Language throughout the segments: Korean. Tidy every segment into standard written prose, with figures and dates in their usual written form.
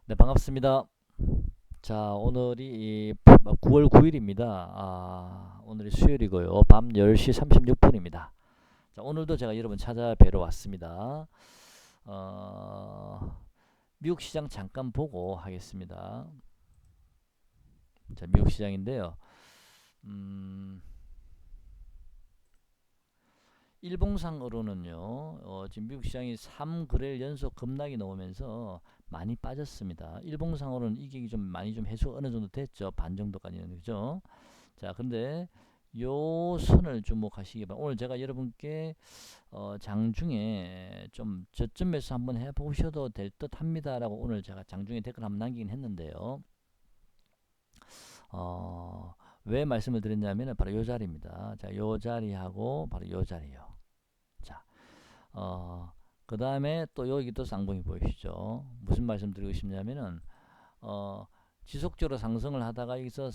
네, 반갑습니다. 자, 오늘이 9월 9일입니다. 오늘이 수요일이고요. 밤 10시 36분입니다. 자, 오늘도 제가 여러분 찾아뵈러 왔습니다. 미국 시장 잠깐 보고 하겠습니다. 자, 미국 시장인데요. 일봉상으로는요, 지금 미국 시장이 3거래일 연속 급락이 나오면서 많이 빠졌습니다. 일봉상으로는 이격이 좀 많이 좀 해소 어느 정도 됐죠. 반 정도까지는. 그죠? 자, 근데 요 선을 주목하시기 바랍니다. 오늘 제가 여러분께 장중에 좀 저점에서 한번 해보셔도 될 듯 합니다라고 오늘 제가 장중에 댓글 한번 남기긴 했는데요. 왜 말씀을 드렸냐면 바로 요 자리입니다. 자, 요 자리하고 바로 요 자리요. 자, 그 다음에 또 여기 또 쌍봉이 보이시죠? 무슨 말씀 드리고 싶냐면은 지속적으로 상승을 하다가 여기서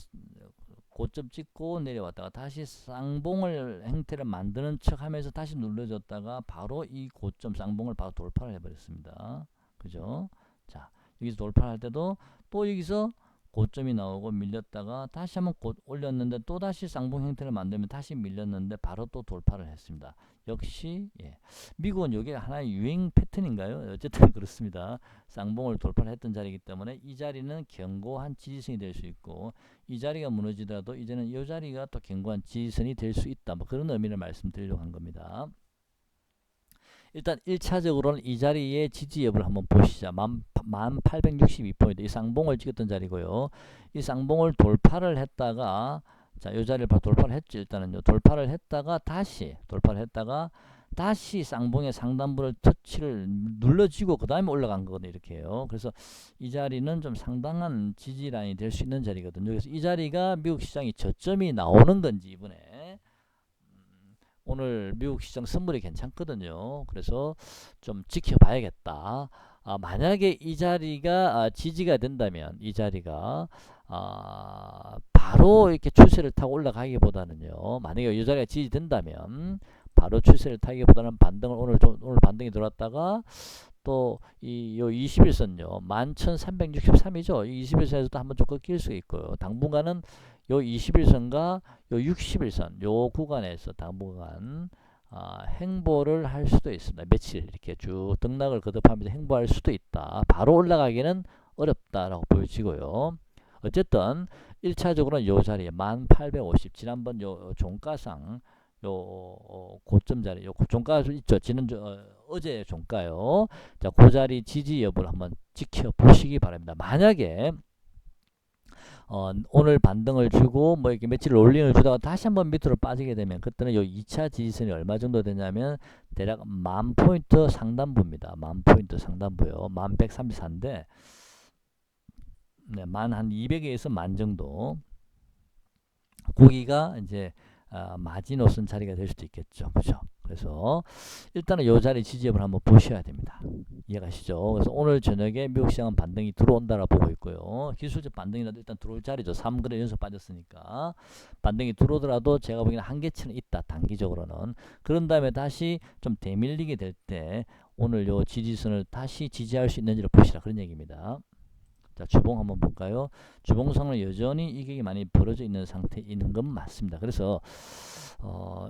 고점 찍고 내려왔다가 다시 쌍봉을 형태를 만드는 척 하면서 다시 눌러줬다가 바로 이 고점 쌍봉을 바로 돌파를 해버렸습니다. 그죠? 자, 여기서 돌파할 때도 또 여기서 고점이 나오고 밀렸다가 다시 한번 올렸는데 또 다시 쌍봉 형태를 만들면 다시 밀렸는데 바로 또 돌파를 했습니다. 역시 미국은 이게 하나의 유행 패턴인가요? 어쨌든 그렇습니다. 쌍봉을 돌파를 했던 자리이기 때문에 이 자리는 견고한 지지선이 될 수 있고 이 자리가 무너지더라도 이제는 이 자리가 또 견고한 지지선이 될 수 있다. 뭐 그런 의미를 말씀드리려고 한 겁니다. 일단 1차적으로는 이 자리의 지지 여부를 한번 보시자. 1862포인트 이 쌍봉을 찍었던 자리고요. 이 쌍봉을 돌파를 했다가 자, 이 자리를 돌파를 했죠. 일단은요. 돌파를 했다가 다시 쌍봉의 상단부를 터치를 눌러지고 그 다음에 올라간 거거든요. 이렇게 해요. 그래서 이 자리는 좀 상당한 지지라인이 될 수 있는 자리거든요. 그래서 이 자리가 미국 시장이 저점이 나오는 건지 이번에 오늘 미국 시장 선물이 괜찮거든요. 그래서 좀 지켜봐야겠다. 만약에 이 자리가 지지가 된다면 이 자리가 바로 이렇게 추세를 타고 올라가기보다는요. 만약에 이 자리가 지지된다면 바로 추세를 타기보다는 반등을 오늘 반등이 들어왔다가 또 이 요 21선요. 11,363이죠. 이 21선에서도 한번 좀 꺾일 수 있고요. 당분간은 요 21선과 요 61선 요 구간에서 당분간 행보를 할 수도 있습니다. 며칠 이렇게 쭉 등락을 거듭하면서 행보할 수도 있다. 바로 올라가기는 어렵다라고 보여지고요. 어쨌든 1차적으로는 요 자리에 1850 지난번 요 종가상 요 고점 자리 요 종가 있죠. 어제 종가요. 자, 그 자리 지지 여부를 한번 지켜보시기 바랍니다. 만약에 오늘 반등을 주고 뭐 이렇게 며칠 롤링을 주다가 다시 한번 밑으로 빠지게 되면 그때는 요 2차 지지선이 얼마 정도 되냐면 대략 10,000포인트 상단부입니다. 10,000포인트 상단부요. 1134인데 네, 한 200에서 만 정도 거기가 이제 마지노선 자리가 될 수도 있겠죠. 그죠? 그래서 일단은 요 자리 지지엽을 한번 보셔야 됩니다. 이해가시죠? 그래서 오늘 저녁에 미국 시장은 반등이 들어온다라 보고 있고요. 기술적 반등이라도 일단 들어올 자리죠. 3거래 연속 빠졌으니까 반등이 들어오더라도 제가 보기에는 한계치는 있다. 단기적으로는. 그런 다음에 다시 좀 대밀리게 될 때 오늘 요 지지선을 다시 지지할 수 있는지를 보시라 그런 얘기입니다. 자, 주봉 한번 볼까요? 주봉선은 여전히 이격이 많이 벌어져 있는 상태에 있는 건 맞습니다. 그래서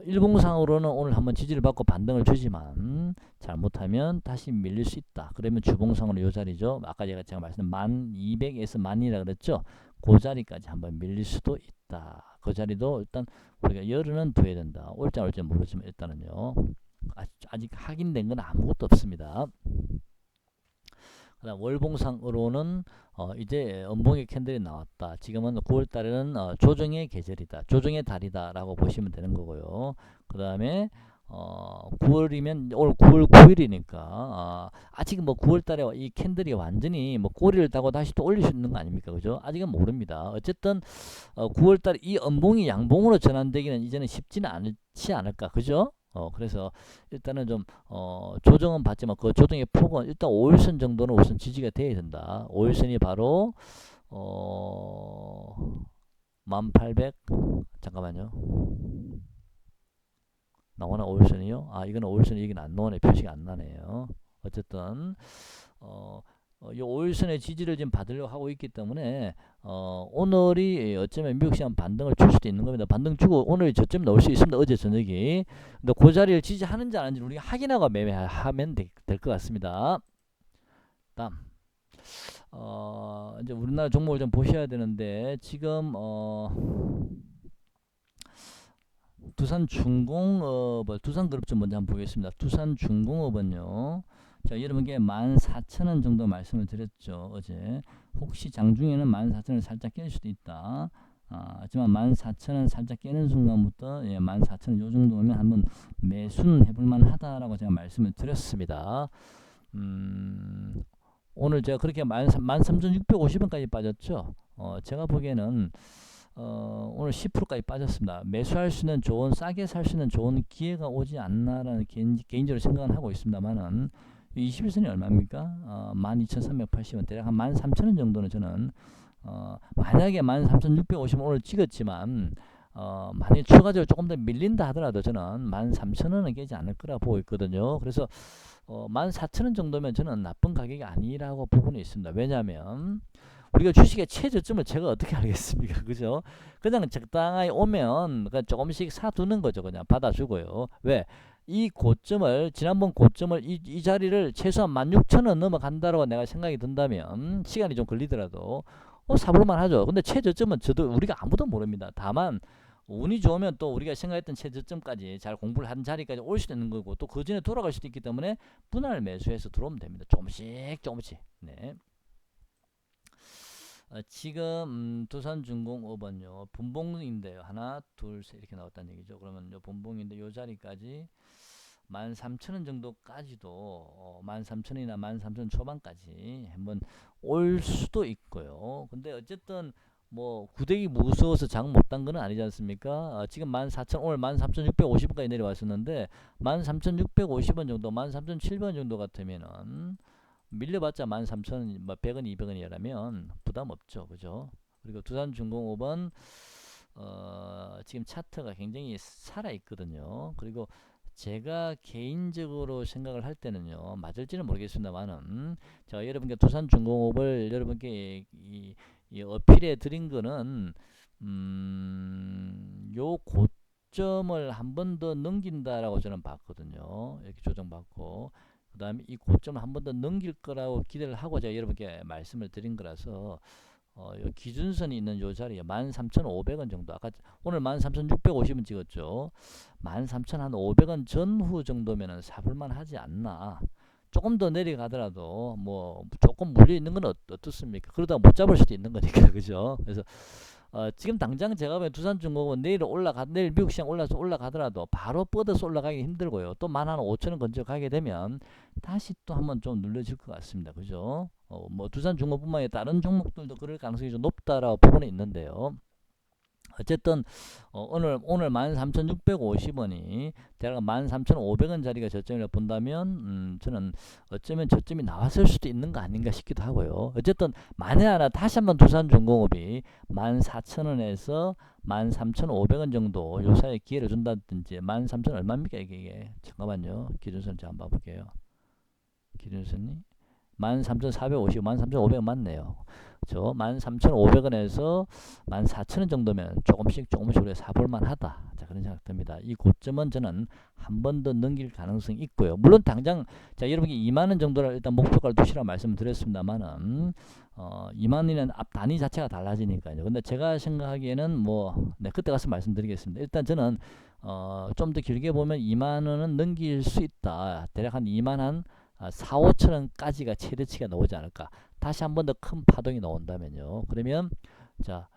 일봉상으로는 오늘 한번 지지를 받고 반등을 주지만 잘못하면 다시 밀릴 수 있다. 그러면 주봉상으로 이 자리죠. 아까 제가 말씀드린 1200에서 만이라 그랬죠. 그 자리까지 한번 밀릴 수도 있다. 그 자리도 일단 우리가 열흘은 둬야 된다. 올지 안 올지 모르지만 일단은요. 아직 확인된 건 아무것도 없습니다. 그다음 월봉상으로는 이제 음봉의 캔들이 나왔다. 지금은 9월달에는 조정의 계절이다. 조정의 달이다라고 보시면 되는 거고요. 그 다음에 9월이면 오늘 9월 9일이니까 아직 뭐 9월달에 이 캔들이 완전히 뭐 꼬리를 따고 다시 또 올릴 수 있는 거 아닙니까? 그죠? 아직은 모릅니다. 어쨌든 9월달에 이 음봉이 양봉으로 전환되기는 이제는 쉽지는 않지 않을까? 그죠? 그래서 일단은 좀 조정은 받지만 그 조정의 폭은 일단 5일선 정도는 우선 지지가 돼야 된다. 5일선이 바로 1800 잠깐만요. 나오나 5일선이요? 이거는 5일선이 여기는 안 나오네. 표시가 안 나네요. 어쨌든 요 5일선의 지지를 지금 받으려고 하고 있기 때문에 오늘이 어쩌면 미국 시장 반등을 줄 수도 있는 겁니다. 반등 주고 오늘 저점 나올 수 있습니다. 어제 저녁이. 근데 그 자리를 지지하는지 안 하는지 우리가 확인하고 매매하면 될 것 같습니다. 다음 이제 우리나라 종목을 좀 보셔야 되는데 지금 두산중공업, 두산그룹 좀 먼저 한번 보겠습니다. 두산중공업은요. 자, 여러분께 14,000원 정도 말씀을 드렸죠. 어제. 혹시 장중에는 14,000원을 살짝 깰 수도 있다. 하지만 14,000원 살짝 깨는 순간부터 14,000원 요 정도면 한번 매수는 해볼만 하다라고 제가 말씀을 드렸습니다. 오늘 제가 그렇게 13,650원까지 빠졌죠. 제가 보기에는 오늘 10%까지 빠졌습니다. 매수할 수 있는 좋은, 싸게 살 수 있는 좋은 기회가 오지 않나라는 개인적으로 생각은 하고 있습니다만은 21선이 얼마입니까? 12,380원, 대략 한 13,000원 정도는 저는 만약에 13,650원 오늘 찍었지만 만약 추가적으로 조금 더 밀린다 하더라도 저는 13,000원은 깨지 않을 거라 보고 있거든요. 그래서 14,000원 정도면 저는 나쁜 가격이 아니라고 보고는 있습니다. 왜냐하면 우리가 주식의 최저점을 제가 어떻게 알겠습니까? 그죠? 그냥 적당하게 오면 그냥 조금씩 사두는 거죠. 그냥 받아주고요. 왜? 이 고점을, 지난번 고점을, 이 자리를 최소한 16,000원 넘어간다고 내가 생각이 든다면, 시간이 좀 걸리더라도, 사볼만 하죠. 근데 최저점은 저도, 우리가 아무도 모릅니다. 다만, 운이 좋으면 또 우리가 생각했던 최저점까지 잘 공부를 한 자리까지 올 수도 있는 거고, 또 그 전에 돌아갈 수도 있기 때문에, 분할 매수해서 들어오면 됩니다. 조금씩. 네. 지금 두산중공업은요 분봉인데요, 하나 둘 셋 이렇게 나왔다는 얘기죠. 그러면 요 분봉인데 요 자리까지 13,000원 정도까지도 13,000원이나 13,000원 초반까지 한번 올 수도 있고요. 근데 어쨌든 뭐 구데기 무서워서 장 못 단 거는 아니지 않습니까? 지금 14,000, 오늘 13,650원까지 내려왔었는데 13,650원 정도, 13,700원 정도 같으면은 밀려봤자 13,000원, 뭐 100원, 200원이라면 부담 없죠, 그죠? 그리고 두산중공업은 지금 차트가 굉장히 살아 있거든요. 그리고 제가 개인적으로 생각을 할 때는요, 맞을지는 모르겠습니다만은 제가 여러분께 두산중공업을 여러분께 이 어필해 드린 거는 요 고점을 한 번 더 넘긴다라고 저는 봤거든요. 이렇게 조정받고 그 다음에 이 고점을 한 번 더 넘길 거라고 기대를 하고 제가 여러분께 말씀을 드린 거라서 요 기준선이 있는 요 자리에 13,500원 정도, 아까 오늘 13,650원 찍었죠. 13,500원 전후 정도면은 사볼만 하지 않나. 조금 더 내려가더라도 뭐 조금 물려 있는 건 어떻습니까? 그러다 못 잡을 수도 있는 거니까, 그죠? 그래서 지금 당장 제가 보면 두산중공업은 내일 미국 시장 올라가더라도 바로 뻗어서 올라가기 힘들고요. 또 15,000원 건져 가게 되면 다시 또 한번 좀 눌러질 것 같습니다. 그죠? 뭐 두산중공업뿐만 아니라 다른 종목들도 그럴 가능성이 좀 높다라고 보고는 있는데요. 어쨌든 오늘 13,650원이 대략 13,500원 자리가 저점이라 본다면 저는 어쩌면 저점이 나왔을 수도 있는 거 아닌가 싶기도 하고요. 어쨌든 만에 하나 다시 한번 두산중공업이 14,000원에서 13,500원 정도 요 사이에 기회를 준다든지 13,000 얼마입니까 이게? 잠깐만요. 기준선 좀 한번 봐볼게요. 기준선이 13,450, 13,500원 맞네요. 그렇죠? 13,500원에서 14,000원 정도면 조금씩 우리가 사볼만 하다. 자, 그런 생각 듭니다. 이 고점은 저는 한 번 더 넘길 가능성이 있고요. 물론 당장 여러분께 2만원 정도를 일단 목표가를 두시라고 말씀을 드렸습니다만은 2만원이라는 앞 단위 자체가 달라지니까요. 근데 제가 생각하기에는 그때 가서 말씀드리겠습니다. 일단 저는 좀 더 길게 보면 2만원은 넘길 수 있다. 대략 한 2만 4, 5천원까지가 최대치가 나오지 않을까. 다시 한 번 더 큰 파동이 나온다면요. 그러면 자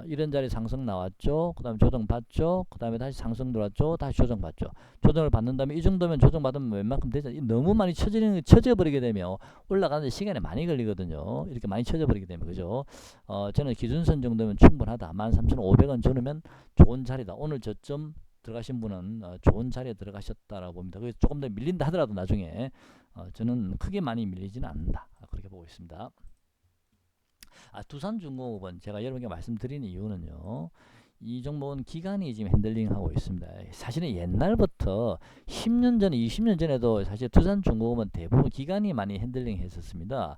이런 자리 상승 나왔죠. 그 다음에 조정 받죠. 그 다음에 다시 상승 들어왔죠. 다시 조정 받죠. 조정을 받는다면 이 정도면 조정 받으면 웬만큼 되죠. 너무 많이 쳐져버리게 되면 올라가는데 시간이 많이 걸리거든요. 이렇게 많이 쳐져버리게 되면, 그죠? 저는 기준선 정도면 충분하다. 13,500원 주면 좋은 자리다. 오늘 저점 들어가신 분은 좋은 자리에 들어가셨다라고 봅니다. 그래서 조금 더 밀린다 하더라도 나중에 저는 크게 많이 밀리지는 않는다. 그렇게 보고 있습니다. 두산중공업은 제가 여러분께 말씀드리는 이유는요. 이 종목은 기관이 지금 핸들링하고 있습니다. 사실은 옛날부터 10년 전에 20년 전에도 사실 두산중공업은 대부분 기관이 많이 핸들링 했었습니다.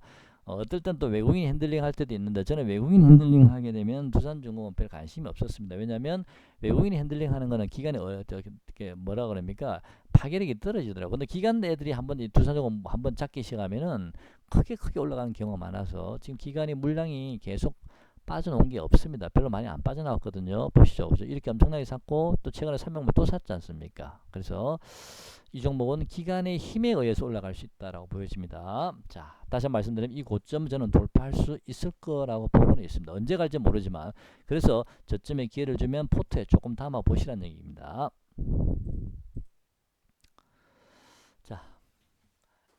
어떨 땐 또 외국인 핸들링 할 때도 있는데 저는 외국인 핸들링 하게 되면 두산중공업은 별 관심이 없었습니다. 왜냐하면 외국인이 핸들링 하는 거는 기간이 어떻게 뭐라 그럽니까? 파괴력이 떨어지더라고요. 근데 기간 애들이 한번 두산중공업 한번 잡기 시작하면은 크게 올라가는 경우가 많아서 지금 기간이 물량이 계속 빠져나온 게 없습니다. 별로 많이 안 빠져나왔거든요. 보시죠. 그죠? 이렇게 엄청나게 샀고 또 최근에 300만 또 샀지 않습니까? 그래서 이 종목은 기간의 힘에 의해서 올라갈 수 있다라고 보여집니다. 자, 다시 한번 말씀드리면 이 고점 저는 돌파할 수 있을 거라고 보고는 있습니다. 언제 갈지 모르지만 그래서 저쯤에 기회를 주면 포트에 조금 담아 보시라는 얘기입니다. 자,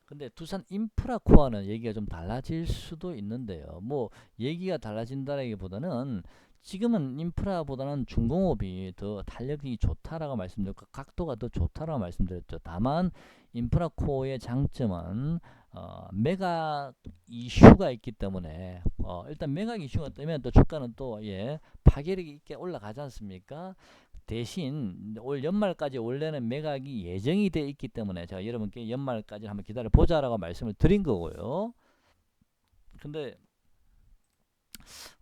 근데 두산 인프라코어는 얘기가 좀 달라질 수도 있는데요. 뭐 얘기가 달라진다라기보다는 지금은 인프라보다는 중공업이 더 탄력이 좋다라고 말씀드렸고 각도가 더 좋다라고 말씀드렸죠. 다만 인프라코어의 장점은 매각 이슈가 있기 때문에 일단 매각 이슈가 뜨면 또 주가는 또 파괴력이 있게 올라가지 않습니까? 대신 올 연말까지 원래는 매각이 예정이 돼 있기 때문에 제가 여러분께 연말까지 한번 기다려 보자라고 말씀을 드린 거고요. 근데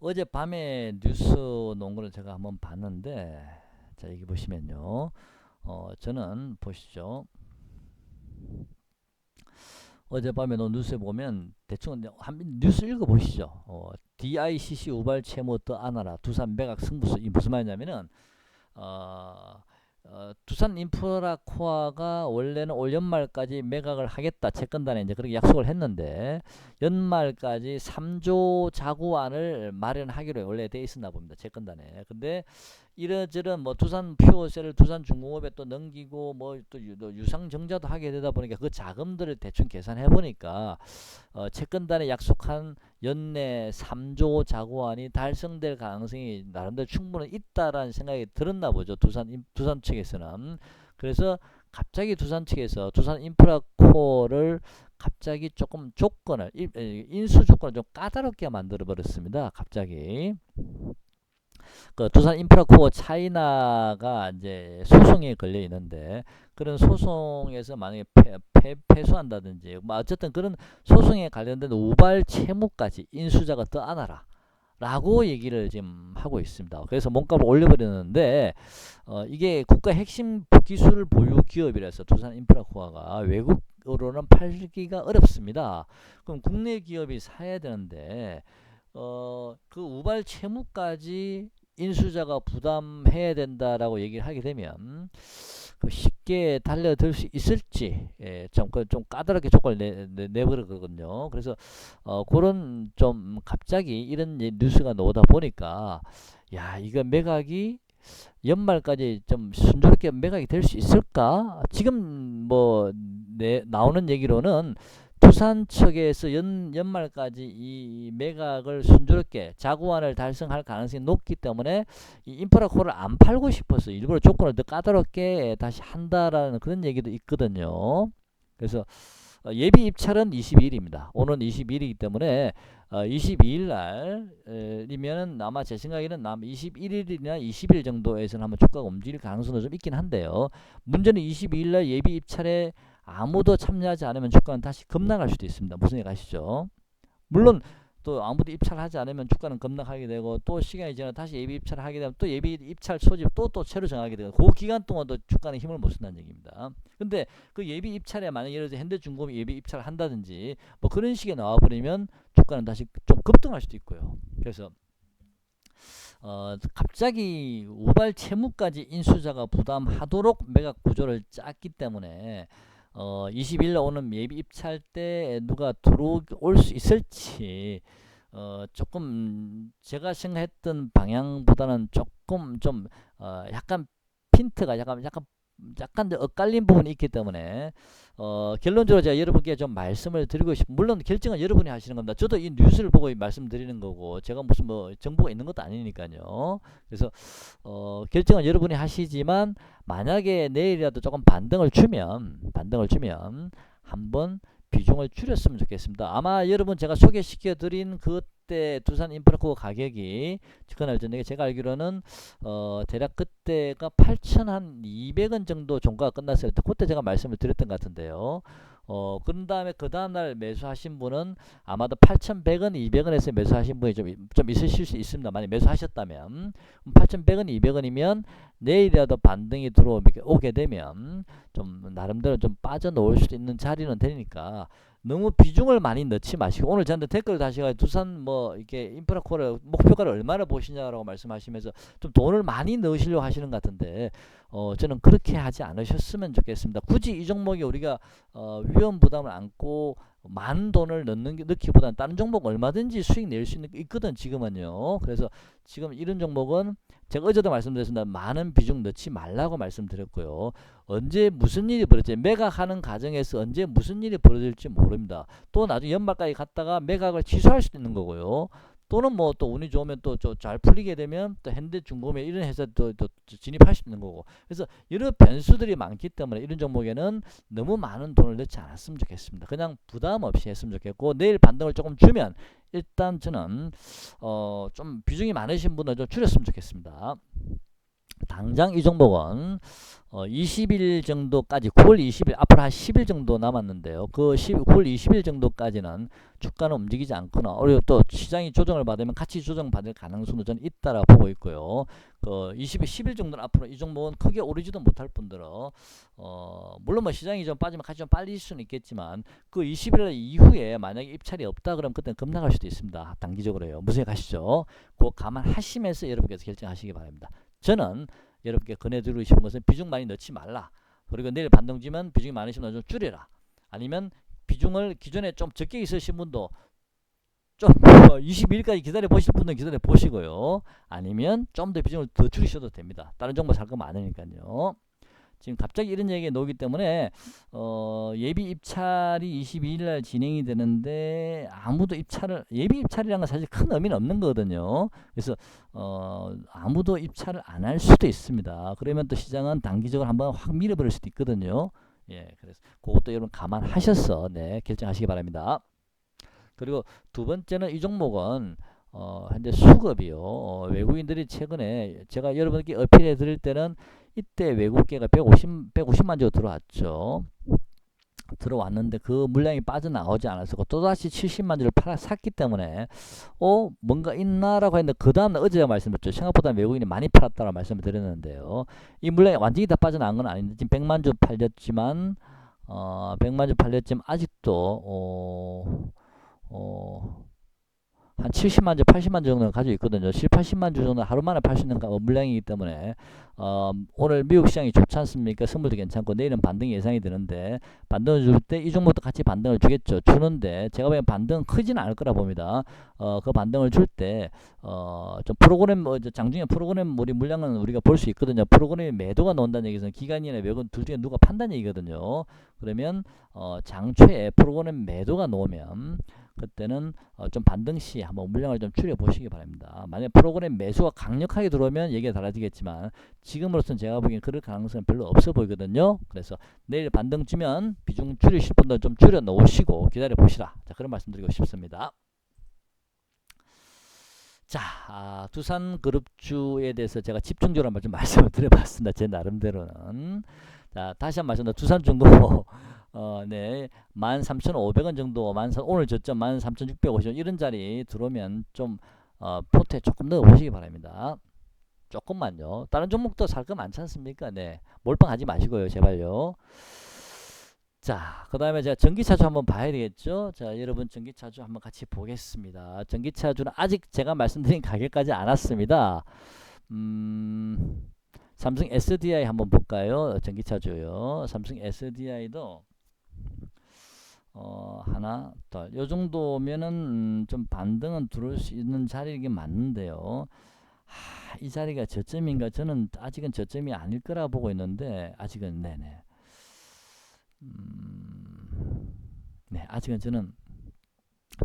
어젯밤에 뉴스 논거를 제가 한번 봤는데 자 여기 보시면요. 저는 보시죠. 어젯밤에 뉴스에 보면 대충 한 뉴스 읽어보시죠. DICC 우발 채무 더 안하라 두산 매각 승부수. 이 무슨 말이냐면은 두산 인프라코어가 원래는 올 연말까지 매각을 하겠다 채권단에 이제 그렇게 약속을 했는데 연말까지 3조 자구안을 마련하기로 원래 돼 있었나 봅니다. 채권단에. 근데 이러저런 뭐 두산 퓨어셀을 두산중공업에 또 넘기고 뭐 또 유상증자도 하게 되다 보니까 그 자금들을 대충 계산해 보니까 채권단에 약속한 연내 3조 자구안이 달성될 가능성이 나름대로 충분히 있다라는 생각이 들었나 보죠. 두산 측에서는. 그래서 갑자기 두산 측에서 두산 인프라코어를 갑자기 조금 조건을 인수 조건을 좀 까다롭게 만들어 버렸습니다. 갑자기. 그 두산 인프라코어 차이나가 이제 소송에 걸려 있는데 그런 소송에서 만약에 패소한다든지 뭐 어쨌든 그런 소송에 관련된 우발 채무까지 인수자가 떠안아라 라고 얘기를 지금 하고 있습니다. 그래서 몸값을 올려버렸는데 이게 국가 핵심 기술 보유 기업이라서 두산 인프라코어가 외국으로는 팔기가 어렵습니다. 그럼 국내 기업이 사야 되는데 그 우발 채무까지 인수자가 부담해야 된다라고 얘기를 하게 되면 쉽게 달려들 수 있을지 좀 까다롭게 조건을 내버리거든요. 그래서 그런 좀 갑자기 이런 뉴스가 나오다 보니까 야 이거 매각이 연말까지 좀 순조롭게 매각이 될 수 있을까? 지금 뭐 나오는 얘기로는 두산 측에서 연말까지 이 매각을 순조롭게 자구안을 달성할 가능성이 높기 때문에 이 인프라코어를 안 팔고 싶어서 일부러 조건을 더 까다롭게 다시 한다라는 그런 얘기도 있거든요. 그래서 예비 입찰은 22일입니다. 오늘 22일이기 때문에 22일 날이면은 아마 제 생각에는 21일이나 20일 정도에서는 한번 주가가 움직일 가능성도 좀 있긴 한데요. 문제는 22일 날 예비 입찰에 아무도 참여하지 않으면 주가는 다시 급락할 수도 있습니다. 무슨 얘기 아시죠? 물론 또 아무도 입찰을 하지 않으면 주가는 급락하게 되고 또 시간이 지나 다시 예비 입찰을 하게 되면 또 예비 입찰 소집 또 채로 정하게 되고 그 기간 동안도 주가는 힘을 못 쓴다는 얘기입니다. 근데 그 예비 입찰에 만약 예를 들어 현대중공업이 예비 입찰을 한다든지 뭐 그런 식의 나와버리면 주가는 다시 좀 급등할 수도 있고요. 그래서 갑자기 우발 채무까지 인수자가 부담하도록 매각 구조를 짰기 때문에 20일 날 오는 예비 입찰 때 누가 들어올 수 있을지 조금 제가 생각했던 방향보다는 조금 좀 약간 핀트가 약간 엇갈린 부분이 있기 때문에 결론적으로 제가 여러분께 좀 말씀을 드리고 싶은 물론 결정은 여러분이 하시는 겁니다. 저도 이 뉴스를 보고 말씀드리는 거고 제가 무슨 뭐 정보가 있는 것도 아니니까요. 그래서 결정은 여러분이 하시지만 만약에 내일이라도 조금 반등을 주면 한번 비중을 줄였으면 좋겠습니다. 아마 여러분 제가 소개시켜 드린 그때 두산 인프라코어 가격이 그날 저녁에 제가 알기로는 대략 그때가 8,200원 정도 종가가 끝났을 때 그때 제가 말씀을 드렸던 것 같은데요. 그런 다음에 그 다음날 매수하신 분은 아마도 8,100원, 200원에서 매수하신 분이 좀 있으실 수 있습니다. 만약 매수하셨다면 8,100원, 200원이면 내일이라도 반등이 들어오게 되면 좀 나름대로 좀 빠져놓을 수도 있는 자리는 되니까 너무 비중을 많이 넣지 마시고, 오늘 저한테 댓글 다시가 두산 뭐 이렇게 인프라코어 목표가를 얼마나 보시냐라고 말씀하시면서 좀 돈을 많이 넣으시려고 하시는 것 같은데 저는 그렇게 하지 않으셨으면 좋겠습니다. 굳이 이 종목이 우리가 위험 부담을 안고 많은 돈을 넣기보다는 다른 종목 얼마든지 수익 낼 수 있거든 지금은요. 그래서 지금 이런 종목은 제가 어제도 말씀드렸습니다. 많은 비중 넣지 말라고 말씀드렸고요. 언제 무슨 일이 벌어질지, 매각하는 과정에서 언제 무슨 일이 벌어질지 모릅니다. 또 나중에 연말까지 갔다가 매각을 취소할 수도 있는 거고요. 또는 뭐 또 운이 좋으면 또 잘 풀리게 되면 또 현대중공업 이런 회사 또 진입할 수 있는 거고. 그래서 여러 변수들이 많기 때문에 이런 종목에는 너무 많은 돈을 넣지 않았으면 좋겠습니다. 그냥 부담 없이 했으면 좋겠고, 내일 반등을 조금 주면 일단 저는 좀 비중이 많으신 분은 좀 줄였으면 좋겠습니다. 당장 이 종목은 20일 정도까지, 9월 20일 앞으로 한 10일 정도 남았는데요. 그 9월 20일 정도까지는 주가는 움직이지 않거나, 그리고 또 시장이 조정을 받으면 같이 조정받을 가능성도 저는 있다라고 보고 있고요. 그 10일 정도는 앞으로 이 종목은 크게 오르지도 못할 뿐더러 물론 뭐 시장이 좀 빠지면 같이 좀 빨릴 수는 있겠지만, 그 20일 이후에 만약에 입찰이 없다 그러면 그때는 급락할 수도 있습니다. 단기적으로요. 무슨 생각하시죠? 그거 감안하시면서 여러분께서 결정하시기 바랍니다. 저는 여러분께 권해드리고 싶은 것은 비중 많이 넣지 말라. 그리고 내일 반등 주면 비중이 많으시면 좀 줄여라. 아니면 비중을 기존에 좀 적게 있으신 분도 좀 22일까지 기다려 보실 분은 기다려 보시고요. 아니면 좀 더 비중을 더 줄이셔도 됩니다. 다른 종목 살 거 많으니까요. 지금 갑자기 이런 얘기가 나오기 때문에 예비 입찰이 22일날 진행이 되는데 아무도 예비 입찰이라는 건 사실 큰 의미는 없는 거거든요. 그래서 아무도 입찰을 안 할 수도 있습니다. 그러면 또 시장은 단기적으로 한번 확 밀어버릴 수도 있거든요. 예, 그래서 그것도 여러분 감안하셔서 결정하시기 바랍니다. 그리고 두 번째는 이 종목은 현재 수급이요. 외국인들이 최근에 제가 여러분께 어필해 드릴 때는 이때 외국계가 150만 주 들어왔죠. 들어왔는데 그 물량이 빠져나오지 않아서 또다시 70만 주를 샀기 때문에 뭔가 있나라고 했는데, 그 다음날 어제 말씀드렸죠. 생각보다 외국인이 많이 팔았다고 말씀을 드렸는데요. 이 물량이 완전히 다 빠져나온 건 아닌데 지금 100만 주 팔렸지만 100만 주 팔렸지만 아직도 한 70만 주, 80만 주 정도는 가지고 있거든요. 7, 80만 주 정도 하루 만에 팔 수 있는 물량이기 때문에 오늘 미국 시장이 좋지 않습니까? 선물도 괜찮고 내일은 반등이 예상이 되는데, 반등을 줄 때 이 종목도 같이 반등을 주겠죠. 주는데 제가 보기엔 반등은 크지는 않을 거라 봅니다. 그 반등을 줄 때 좀 프로그램 장중에 프로그램 우리 물량은 우리가 볼 수 있거든요. 프로그램이 매도가 나온다는 얘기는 기관이나 외국인 둘 중에 누가 판다는 얘기거든요. 그러면 장초에 프로그램 매도가 나오면 그때는 좀 반등 시 한번 물량을 좀 줄여 보시기 바랍니다. 만약 프로그램 매수가 강력하게 들어오면 얘기가 달라지겠지만 지금으로서는 제가 보기엔 그럴 가능성은 별로 없어 보이거든요. 그래서 내일 반등 주면 비중 줄이실 분들 좀 줄여 놓으시고 기다려 보시라. 자, 그런 말씀 드리고 싶습니다. 자, 두산그룹주에 대해서 제가 집중적으로 한번 좀 말씀을 드려봤습니다. 제 나름대로는. 자, 다시 한번 말씀드립니다. 두산중도 네, 13,500원 정도, 오늘 저점 13,650원 이런 자리 들어오면 좀 포트에 조금 넣어 보시기 바랍니다. 조금만요. 다른 종목도 살 거 많지 않습니까? 네, 몰빵하지 마시고요, 제발요. 자, 그 다음에 제가 전기차주 한번 봐야 되겠죠. 자, 여러분 전기차주 한번 같이 보겠습니다. 전기차주는 아직 제가 말씀드린 가격까지 안 왔습니다. 삼성 SDI 한번 볼까요? 전기차주요. 삼성 SDI도 하나, 둘, 요 정도면은 좀 반등은 들어올 수 있는 자리이긴 맞는데요. 이 자리가 저점인가? 저는 아직은 저점이 아닐 거라 보고 있는데, 아직은, 네네. 네, 아직은 저는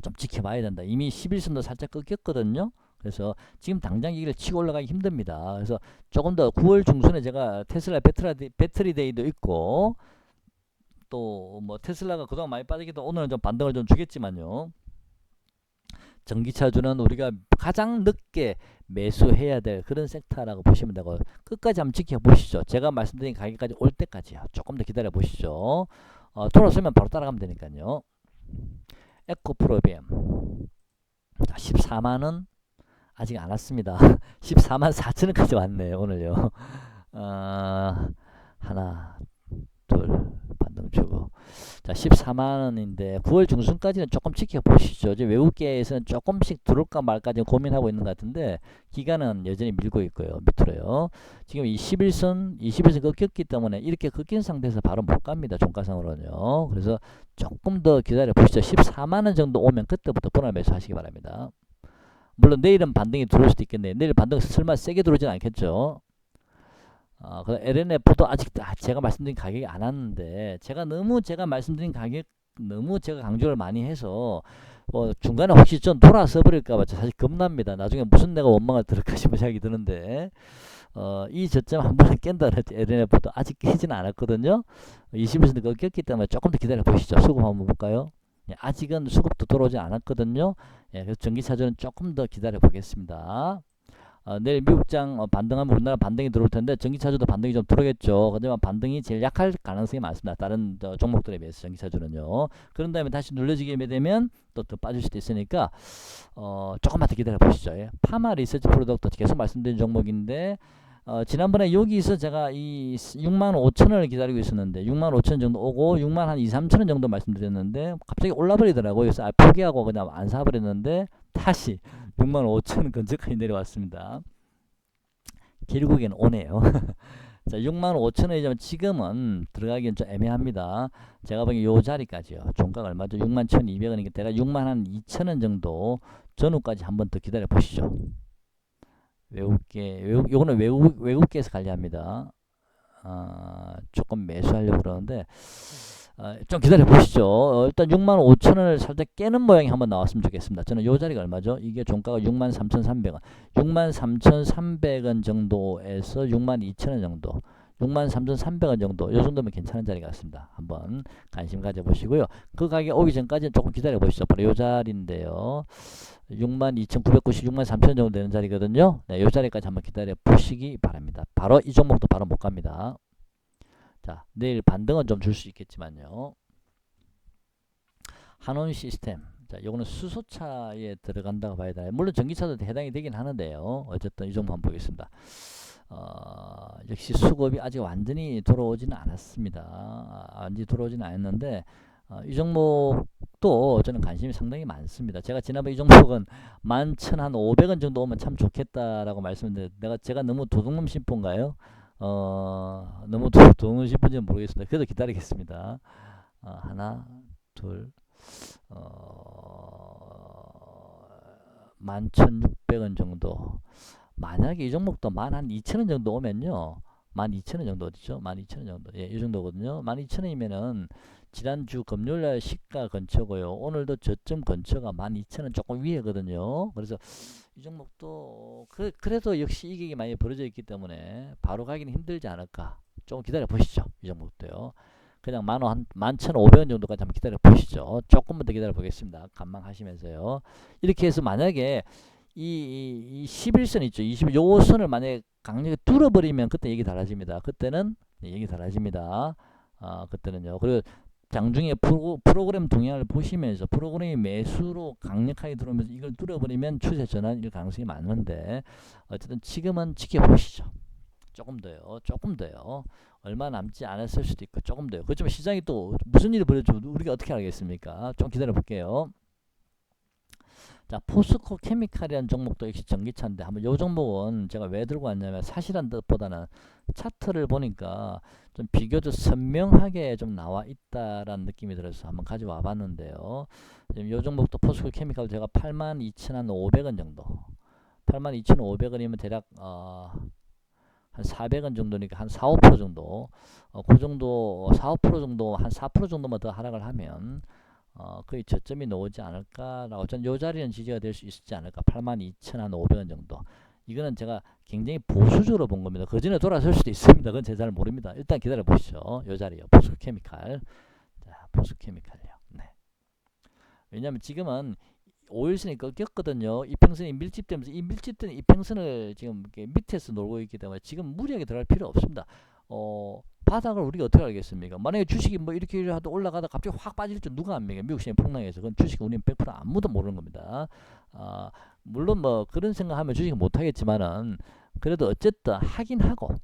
좀 지켜봐야 된다. 이미 11선도 살짝 꺾였거든요. 그래서 지금 당장 이걸 치고 올라가기 힘듭니다. 그래서 조금 더 9월 중순에 제가 테슬라 배터리 데이도 있고, 또 뭐 테슬라가 그동안 많이 빠지기도 오늘은 좀 반등을 좀 주겠지만요. 전기차주는 우리가 가장 늦게 매수해야 될 그런 섹터라고 보시면 되고, 끝까지 한번 지켜보시죠. 제가 말씀드린 가격까지 올 때까지요. 조금 더 기다려 보시죠. 돌아서면 바로 따라가면 되니까요. 에코프로비엠. 자, 14만원 아직 안 왔습니다. 14만 4천원까지 왔네요. 오늘요. 하나 둘 반등 주고, 자 14만원인데 9월 중순까지는 조금 지켜보시죠. 지금 외국계에서는 조금씩 들어올까 말까 지금 고민하고 있는 것 같은데 기간은 여전히 밀고 있고요. 밑으로요. 지금 21선 꺾였기 때문에 이렇게 꺾인 상태에서 바로 못 갑니다. 종가상으로는요. 그래서 조금 더 기다려 보시죠. 14만원 정도 오면 그때부터 분할 매수 하시기 바랍니다. 물론 내일은 반등이 들어올 수도 있겠네요. 내일 반등 설마 세게 들어오진 않겠죠. 그 LNF도 아직 제가 말씀드린 가격이 안 왔는데 제가 말씀드린 가격 너무 제가 강조를 많이 해서 중간에 혹시 좀 돌아서 버릴까봐 사실 겁납니다. 나중에 무슨 내가 원망을 들을까 싶은 생각이 드는데 이 저점 한 번에 깬다 그랬지. LNF도 아직 깨지는 않았거든요. 21% 꺾였기 때문에 조금 더 기다려 보시죠. 수급 한번 볼까요? 예, 아직은 수급도 들어오지 않았거든요. 예, 그래서 전기차주는 조금 더 기다려 보겠습니다. 내일 미국장 반등하면 우리나라 반등이 들어올 텐데 전기차주도 반등이 좀 들어오겠죠. 하지만 반등이 제일 약할 가능성이 많습니다. 다른 종목들에 비해서 전기차주는요. 그런 다음에 다시 눌러지게 되면 또 더 빠질 수도 있으니까 조금만 더 기다려 보시죠. 예. 파마 리서치 프로덕트 계속 말씀드린 종목인데 지난번에 여기서 제가 이 65,000원을 기다리고 있었는데 65,000원 정도 오고 6만 한 2, 3천원 정도 말씀드렸는데 갑자기 올라버리더라고요. 그래서 포기하고 그냥 안 사버렸는데 다시 65,000원 근처까지 내려왔습니다. 결국엔 오네요. 자, 65,000원이지만 지금은 들어가기엔 좀 애매합니다. 제가 보기엔 요 자리까지요. 종가가 얼마죠? 61,200원이니까 대략 62,000원 정도 전후까지 한번 더 기다려 보시죠. 요거는 외국계에서 관리합니다. 조금 매수하려고 그러는데 좀 기다려 보시죠. 일단 65,000원을 살짝 깨는 모양이 한번 나왔으면 좋겠습니다. 저는 요 자리가 얼마죠? 이게 종가가 63,300원 63,300원 정도에서 62,000원 정도 63,300원 정도 요 정도면 괜찮은 자리 같습니다. 한번 관심 가져보시고요. 그 가격 오기 전까지는 조금 기다려 보시죠. 바로 요 자리인데요. 62,990, 63,000원 정도 되는 자리거든요. 네, 요 자리까지 한번 기다려 보시기 바랍니다. 바로 이 종목도 바로 못 갑니다. 자, 내일 반등은 좀 줄 수 있겠지만요. 한온 시스템. 자, 요거는 수소차에 들어간다고 봐야 되나요? 물론 전기차도 해당이 되긴 하는데요. 어쨌든 이 종목 한번 보겠습니다. 역시 수급이 아직 완전히 돌아오지는 않았습니다. 완전히 돌아오지는 않았는데 이 종목도 저는 관심이 상당히 많습니다. 제가 지난번에 이 종목은 11,500원 정도 오면 참 좋겠다라고 말씀드렸는데 제가 너무 도둑놈 심보인가요? 너무 도둑놈 심보인지는 모르겠습니다. 그래도 기다리겠습니다. 하나 둘 11,600원 정도. 만약에 이 종목도 12,000원 정도 오면요. 12,000원 정도 어디죠? 12,000원 정도. 예, 이 정도거든요. 12,000원이면은 지난주 금요일날 시가 근처고요. 오늘도 저점 근처가 12,000원 조금 위에거든요. 그래서 이 종목도 그래도 역시 이익이 많이 벌어져 있기 때문에 바로 가기는 힘들지 않을까. 조금 기다려 보시죠. 이 종목도요. 그냥 11,500원 정도까지 한번 기다려 보시죠. 조금만 더 기다려 보겠습니다. 관망하시면서요. 이렇게 해서 만약에 이 11선 있죠. 20, 요 선을 만약에 강력히 뚫어버리면 그때 얘기 달라집니다. 그때는 얘기 달라집니다. 그때는요. 그리고 장중에 프로그램 동향을 보시면서 프로그램이 매수로 강력하게 들어오면서 이걸 뚫어버리면 추세 전환일 가능성이 많은데 어쨌든 지금은 지켜보시죠. 조금 더요. 조금 더요. 얼마 남지 않았을 수도 있고 조금 더요. 그렇지만 시장이 또 무슨 일이 벌어질지 우리가 어떻게 알겠습니까? 좀 기다려 볼게요. 자, 포스코 케미칼이라는 종목도 역시 전기차인데 한번 요 종목은 제가 왜 들고 왔냐면 사실한 뜻보다는 차트를 보니까 좀 비교적 선명하게 좀 나와 있다라는 느낌이 들어서 한번 가져와 봤는데요. 지금 요 종목도 포스코 케미칼 제가 82,500원 정도 82,500원이면 대략 한 400원 정도니까 한 4, 5% 정도 그 정도 4, 5% 정도 한 4% 정도만 더 하락을 하면 거의 저점이 나오지 않을까라고 저는 요 자리는 지지가 될 수 있지 않을까. 82,500원 정도. 이거는 제가 굉장히 보수적으로 본 겁니다. 그 전에 돌아설 수도 있습니다. 그건 제 잘 모릅니다. 일단 기다려 보시죠. 요 자리요. 포스코케미칼. 자, 포스코케미칼요. 네. 왜냐하면 지금은 5일선이 꺾였거든요. 이평선이 밀집되면서 이 밀집된 이평선을 지금 밑에서 놀고 있기 때문에 지금 무리하게 들어갈 필요 없습니다. 바닥을 우리가 어떻게 알겠습니까? 만약에 주식이 뭐 이렇게 하도 올라가다 갑자기 확 빠질 줄 누가 압니까? 미국 시장 폭락해서. 그건 주식 우리는 100% 아무도 모르는 겁니다. 물론 뭐 그런 생각하면 주식 못 하겠지만은 그래도 어쨌든 하긴 하고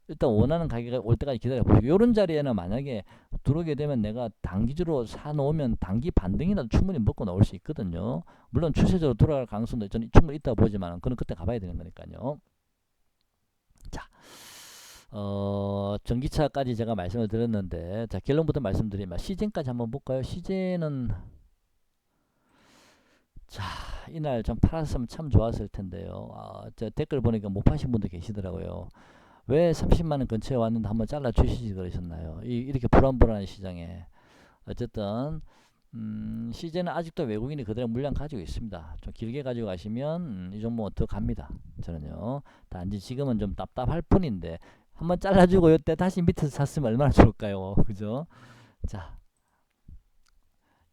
일단 원하는 가격이 올 때까지 기다려 보시고 요런 자리에는 만약에 들어오게 되면 내가 단기적으로 사 놓으면 단기 반등이라도 충분히 먹고 나올 수 있거든요. 물론 추세적으로 돌아갈 가능성도 저는 충분히 있다고 보지만 그건 그때 가봐야 되는 거니까요. 자, 전기차까지 제가 말씀을 드렸는데 자 결론부터 말씀드리면 시젠까지 한번 볼까요? 시젠은 자 이날 좀 팔았으면 참 좋았을 텐데요. 저 댓글 보니까 못 파신 분도 계시더라고요. 왜 30만원 근처에 왔는데 한번 잘라 주시지 그러셨나요? 이렇게 불안불안한 시장에 어쨌든 시즌은 아직도 외국인이 그대로 물량 가지고 있습니다. 좀 길게 가지고 가시면 이 종목은 더 갑니다. 저는요. 단지 지금은 좀 답답할 뿐인데 한번 잘라주고 이때 다시 밑에서 샀으면 얼마나 좋을까요? 그죠? 자,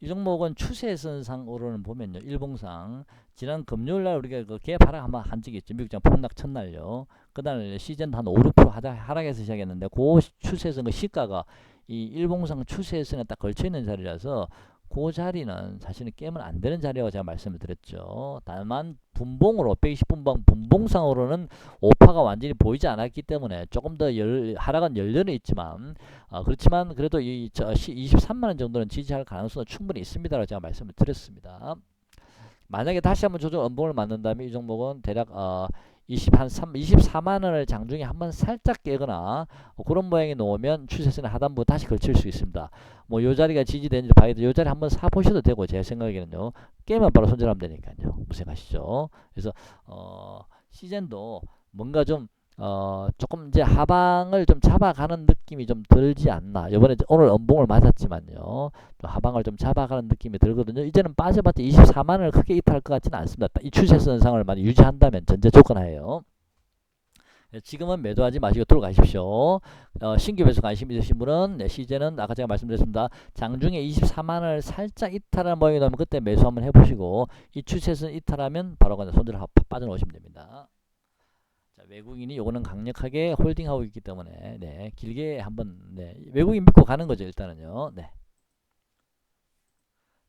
이 종목은 추세선상으로는 보면요. 일봉상 지난 금요일날 우리가 그 개업 하락 한번 한 적이 있죠. 미국장 폭락 첫날요. 그다음에 시즌도 한 5, 6% 하락해서 시작했는데 그 추세선 그 시가가 이 일봉상 추세선에 딱 걸쳐 있는 자리라서 그 자리는 사실은 깨면 안 되는 자리라고 제가 말씀을 드렸죠. 다만 분봉으로 120분봉 분봉상으로는 오파가 완전히 보이지 않았기 때문에 조금 더 하락은 열려는 있지만 그렇지만 그래도 이 23만원 정도는 지지할 가능성은 충분히 있습니다라고 제가 말씀을 드렸습니다. 만약에 다시 한번 조정 음봉을 맞는다면 이 종목은 대략 24만원을 장중에 한번 살짝 깨거나 그런 모양이 나오면 추세선의 하단부 다시 걸칠 수 있습니다. 뭐 요 자리가 지지되는지 봐야 돼. 요 자리 한번 사보셔도 되고 제 생각에는요. 깨면 바로 손절하면 되니까요. 무색하시죠. 그래서 시즌도 뭔가 좀 조금 이제 하방을 좀 잡아가는 느낌이 좀 들지 않나. 이번에 오늘 음봉을 맞았지만요. 또 하방을 좀 잡아가는 느낌이 들거든요. 이제는 빠져봤자 24만원을 크게 이탈할 것 같지는 않습니다. 이 추세선상을 많이 유지한다면 전제 조건하에요. 지금은 매도하지 마시고 들어가십시오. 신규 매수 관심 있으신 분은 시제는 아까 제가 말씀드렸습니다. 장중에 24만원을 살짝 이탈한 모양이 나오면 그때 매수 한번 해보시고 이 추세선 이탈하면 바로 그냥 손절 빠져나오시면 됩니다. 외국인이 요거는 강력하게 홀딩하고 있기 때문에 네, 길게 한번 외국인 믿고 가는 거죠. 일단은요. 네.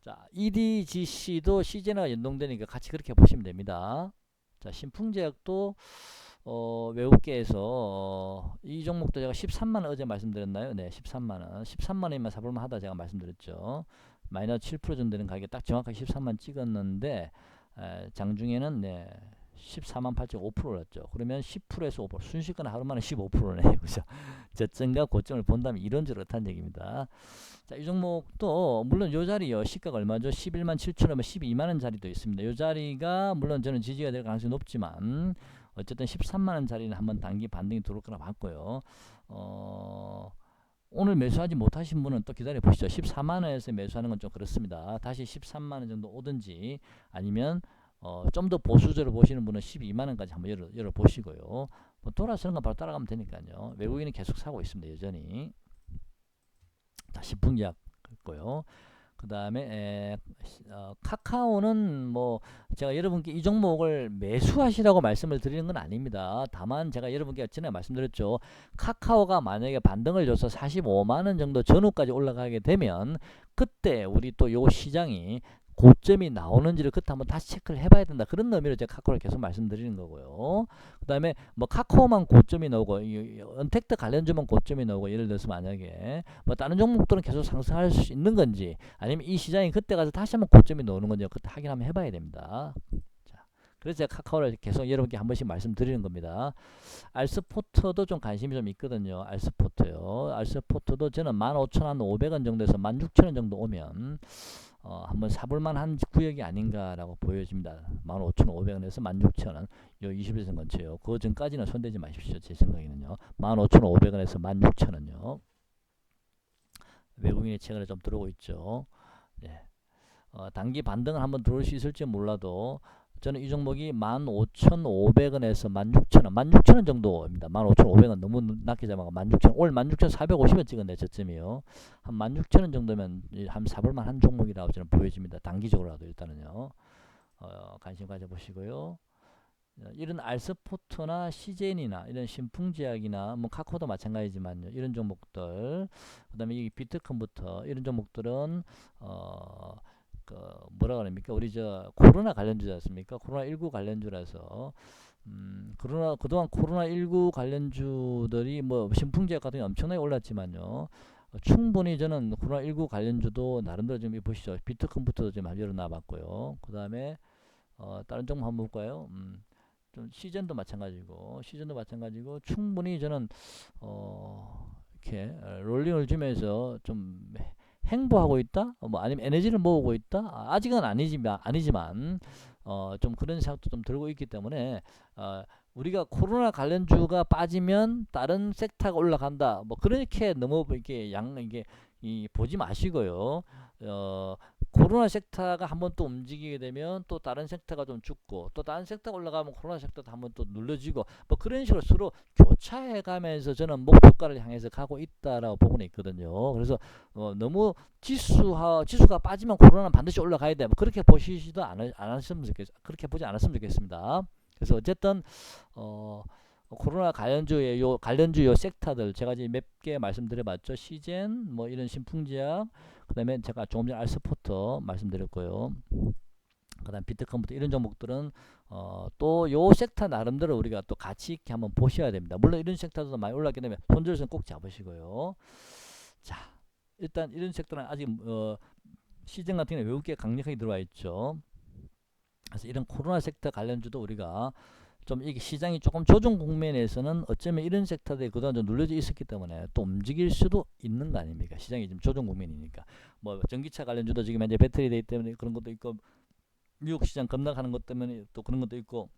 자, EDGC도 시제나 연동되니까 같이 그렇게 보시면 됩니다. 자, 신풍제약도 외국계에서 이 종목도 제가 13만원 어제 말씀드렸나요? 네, 13만원. 13만원이면 사볼만 하다 제가 말씀드렸죠. 마이너스 7% 정도 되는 가격에 딱 정확하게 13만 찍었는데 장중에는 14만 8.5% 올랐죠. 그러면 10%에서 5% 순식간에 하루 만에 15%네. 그죠? 저점과 고점을 본다면 이런 줄 어떤 얘기입니다. 자, 이 종목도 물론 요 자리요. 시가가 얼마죠? 11만 7천원, 12만원 자리도 있습니다. 요 자리가 물론 저는 지지가 될 가능성이 높지만 어쨌든 13만원 자리는 한번 단기 반등이 들어올 거라 봤고요. 오늘 매수하지 못하신 분은 또 기다려 보시죠. 14만원에서 매수하는 건 좀 그렇습니다. 다시 13만원 정도 오든지 아니면 좀 더 보수적으로 보시는 분은 12만원까지 한번 열어보시고요. 뭐 돌아서는 건 바로 따라가면 되니까요. 외국인은 계속 사고 있습니다. 여전히. 자, 신풍제약 있고요. 그 다음에 카카오는 뭐 제가 여러분께 이 종목을 매수하시라고 말씀을 드리는 건 아닙니다. 다만 제가 여러분께 전에 말씀드렸죠. 카카오가 만약에 반등을 줘서 45만원 정도 전후까지 올라가게 되면 그때 우리 또 요 시장이 고점이 나오는지를 그때 한번 다시 체크를 해봐야 된다. 그런 의미로 제가 카카오를 계속 말씀드리는 거고요. 그 다음에 뭐 카카오만 고점이 나오고 언택트 관련주만 고점이 나오고 예를 들어서 만약에 뭐 다른 종목들은 계속 상승할 수 있는 건지 아니면 이 시장이 그때 가서 다시 한번 고점이 나오는 건지 그때 확인 한번 해봐야 됩니다. 자, 그래서 제가 카카오를 계속 여러분께 한 번씩 말씀드리는 겁니다. 알스포트도 좀 관심이 좀 있거든요. 알스포트요. 알스포트도 저는 15,500원 정도에서 16,000원 정도 오면 한번 사볼만한 구역이 아닌가라고 보여집니다. 15,500원에서 16,000원 요 21선 근처요. 그 전까지는 손대지 마십시오. 제 생각에는요. 15,500원에서 16,000원요. 외국인의 체결에 좀 들어오고 있죠. 네. 단기 반등을 한번 들어올 수 있을지 몰라도 저는 이 종목이 15,500원에서 16,000원, 16,000원 정도입니다. 15,500원 너무 낮게 잡아가 16,000원, 올 16,450원 찍었네 저점이요. 한 16,000원 정도면 한 사볼만 한 종목이라고 저는 보여집니다. 단기적으로라도 일단은요. 관심 가져보시고요. 이런 알스포트나 CJN이나 이런 신풍제약이나 뭐 카코도 마찬가지지만요. 이런 종목들, 그다음에 이 비트컴부터 이런 종목들은 그 뭐라 그럽니까? 우리 저 코로나 관련주지 않습니까? 코로나19 관련주라서 그동안 코로나19 관련주들이 뭐 신풍제약 같은 게 엄청나게 올랐지만요. 충분히 저는 코로나19 관련주도 나름대로 좀 보시죠. 비트컴부터도 좀 일어나 봤고요. 그 다음에 다른 종목 한번 볼까요? 좀 시즌도 마찬가지고 충분히 저는 이렇게 롤링을 주면서 좀 행보하고 있다? 뭐 아니면 에너지를 모으고 있다? 아직은 아니지만 좀 그런 생각도 좀 들고 있기 때문에 우리가 코로나 관련주가 빠지면 다른 섹터가 올라간다. 뭐 그렇게 너무 이게 이게 보지 마시고요. 코로나 섹터가 한번 또 움직이게 되면 또 다른 섹터가 좀 죽고 또 다른 섹터가 올라가면 코로나 섹터도 한번 또 눌러지고 뭐 그런 식으로 서로 교차해 가면서 저는 목표가를 향해서 가고 있다라고 보고는 있거든요. 그래서 너무 지수가 빠지면 코로나는 반드시 올라가야 돼. 뭐 그렇게 보시지도 그렇게 보지 않았으면 좋겠습니다. 그래서 어쨌든 코로나 관련주 요 섹터들 제가 이제 몇 개 말씀드려봤죠. 시젠 뭐 이런 신풍제약, 그다음에 제가 조금 전에 알스포터 말씀드렸고요. 그다음 비트컴부터 이런 종목들은 또 요 섹터 나름대로 우리가 또 가치 있게 한번 보셔야 됩니다. 물론 이런 섹터도 많이 올랐기 때문에 손절선 꼭 잡으시고요. 자, 일단 이런 섹터는 아직 시즌 같은 경우는 외국계 강력하게 들어와 있죠. 그래서 이런 코로나 섹터 관련주도 우리가 좀 이게 시장이 조금 조정 국면에서는 어쩌면 이런 섹터들이 그동안 좀 눌려져 있었기 때문에 또 움직일 수도 있는 거 아닙니까? 시장이 지금 조정 국면이니까. 뭐 전기차 관련주도 지금 현재 배터리 데이 때문에 그런 것도 있고 미국 시장 급락하는 것 때문에 또 그런 것도 있고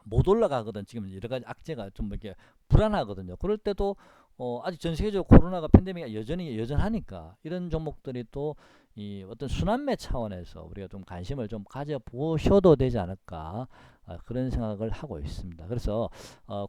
못 올라가거든. 지금 여러 가지 악재가 좀 이렇게 불안하거든요. 그럴 때도 아직 전 세계적으로 코로나가 팬데믹이 여전하니까 이런 종목들이 또 이 어떤 순환매 차원에서 우리가 좀 관심을 좀 가져보셔도 되지 않을까 그런 생각을 하고 있습니다. 그래서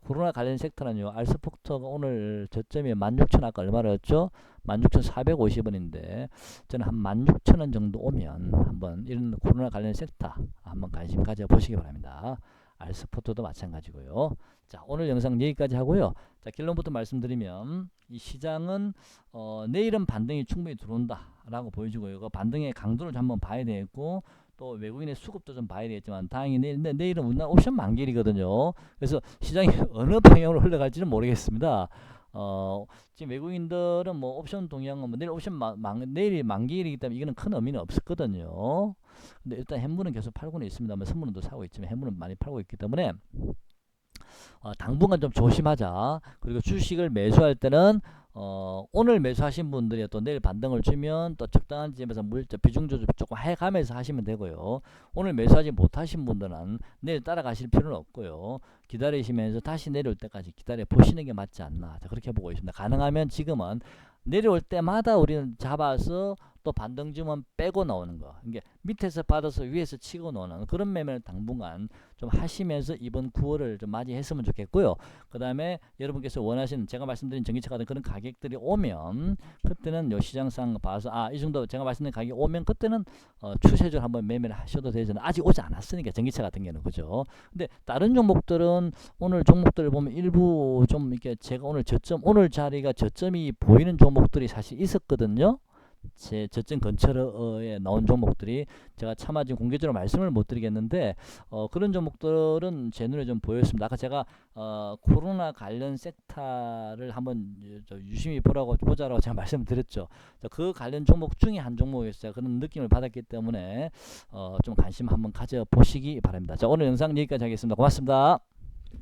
코로나 관련 섹터는요. 알스포크터가 오늘 저점이 16,000 아까 얼마였죠? 16,450원인데 저는 한 16,000원 정도 오면 한번 이런 코로나 관련 섹터 한번 관심 가져보시기 바랍니다. 알스포트도 마찬가지고요. 자, 오늘 영상 여기까지 하고요. 자, 결론부터 말씀드리면 이 시장은 내일은 반등이 충분히 들어온다 라고 보여주고요. 그 반등의 강도를 좀 한번 봐야 되겠고 또 외국인의 수급도 좀 봐야 되겠지만 다행히 내일은 우리나라 옵션 만기일이거든요. 그래서 시장이 어느 방향으로 흘러갈지는 모르겠습니다. 지금 외국인들은 뭐 옵션 동향은 뭐 내일 옵션 내일이 만기일이기 때문에 이거는 큰 의미는 없었거든요. 근데 일단 현물은 계속 팔고는 있습니다만 선물은도 사고 있지만 현물은 많이 팔고 있기 때문에 당분간 좀 조심하자. 그리고 주식을 매수할 때는 오늘 매수하신 분들이 또 내일 반등을 주면 또 적당한 지점에서 비중 조절 조금 해가면서 하시면 되고요. 오늘 매수하지 못하신 분들은 내일 따라가실 필요는 없고요. 기다리시면서 다시 내려올 때까지 기다려 보시는 게 맞지 않나. 자, 그렇게 보고 있습니다. 가능하면 지금은 내려올 때마다 우리는 잡아서 또 반등 주면 빼고 나오는 거. 이게 밑에서 받아서 위에서 치고 나오는 그런 매매를 당분간 좀 하시면서 이번 9월을 좀 맞이했으면 좋겠고요. 그 다음에 여러분께서 원하시는 제가 말씀드린 전기차 같은 그런 가격들이 오면 그때는 요 시장상 봐서 이 정도 제가 말씀드린 가격이 오면 그때는 추세적으로 한번 매매를 하셔도 되잖아요. 아직 오지 않았으니까 전기차 같은 경우는 그죠. 근데 다른 종목들은 오늘 종목들을 보면 일부 좀 이렇게 제가 오늘 자리가 저점이 보이는 종목들이 사실 있었거든요. 제 저점 근처에 나온 종목들이 제가 차마 지금 공개적으로 말씀을 못 드리겠는데 그런 종목들은 제 눈에 좀 보였습니다. 아까 제가 코로나 관련 섹터를 한번 유심히 보자라고 제가 말씀드렸죠. 그 관련 종목 중에 한 종목이었어요. 그런 느낌을 받았기 때문에 좀 관심 한번 가져보시기 바랍니다. 자, 오늘 영상 여기까지 하겠습니다. 고맙습니다.